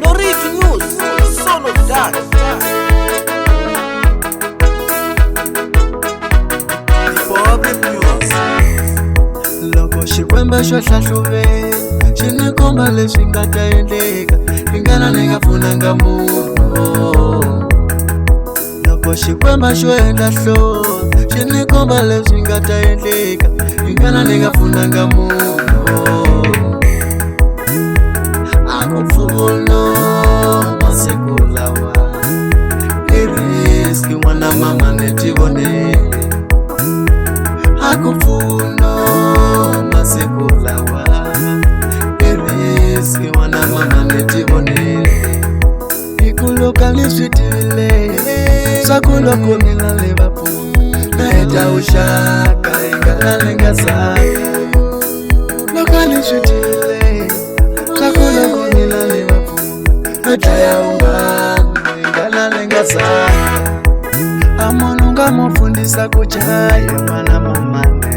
Norito News, son of that. Loko xikwemba xo hlahluvela xi komba leswi nga ta endleka hi ngana ni nga pfunanga munhu. Loko xikwemba xo endla hlo xi komba leswi nga ta endleka hi ngana ni nga pfunanga munhu. Ako mpfuno masiku lawa i riski n'wana mama ni ti vonele. Ako mpfuno masiku lawa i riski n'wana mama ni ti vonele. Hi ku loko ni swi tivile swa ku loko mina ni va pfuna na heta vuxaka hi ngana ni nga zanga. Loko ni swi tivile swa ku loko mina ni va pfuna na dlaya un'wana hi ngana ni nga zanga. A munhu nga mu fundisa ku chaya n'wana mamane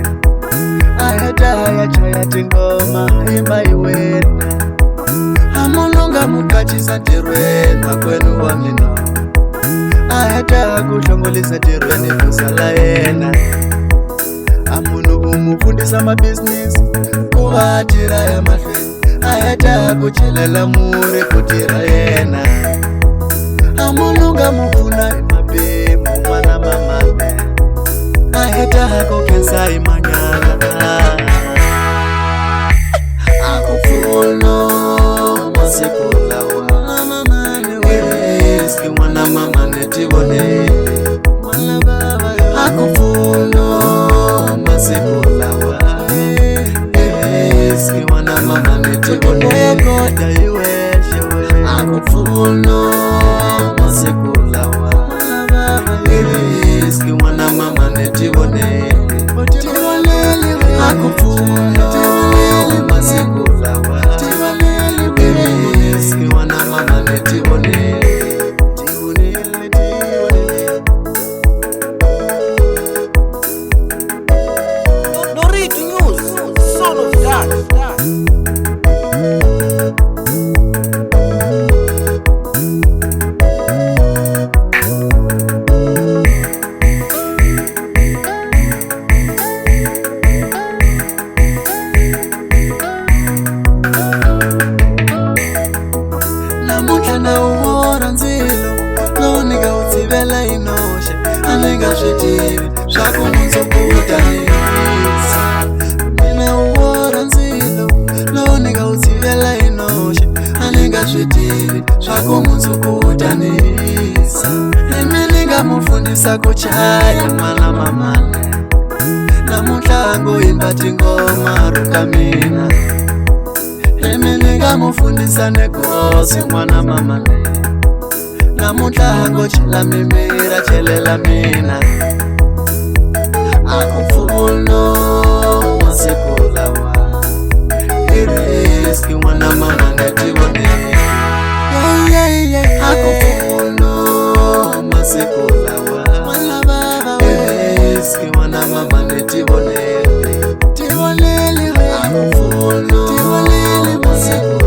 a heta ya chaya tingoma yimba hi wena. A munhu nga mu kachisa ntirhweni makwenu wa mina a heta ku hlongolisa ntirhweni ku sala yena. A munhu u mu fundisa mabusiness ku va a tirha ya mahlweni a heta ku chelela murhi ku tirha yena. A munhu nga mu pfuna hi mabemu n'wana mamane a heta ku khensa hi manyala. Ako mpfuno masiku lawa i riski n'wana mama ni ti vonele. Ako mpfuno masiku lawa i riski n'wana mama ni ti vonele. Ako mpfuno masiku lawa i riski n'wana mama ni ti vonele. Ako mpfuno masiku lawa i riski n'wana mama ni ti vonele. Norito News, son of that. Namuntlha na wora ndzilo lowu ni nga wu tshivela hi noxe a ni nga swi tivi swa ku mundzuku wu ta ni yisa. Mina wu wora ndzilo lowu ni nga wu tshivela hi noxe a ni nga swi tivi swa ku mundzuku wu ta ni yisa. Imi ni nga mu fundisa ku chaya n'wana mamane namuntlha ngo yimba tingoma ruka mina. Imi ni nga mu fundisa negosi n'wana mamane namuntlha ngo chela mimira chelela mina. Ako mpfuno masiku lawa i riski n'wana mama ni ti vonele. Ako mpfuno masiku lawa i riski n'wana mama ni ti vonele. Ako mpfuno masiku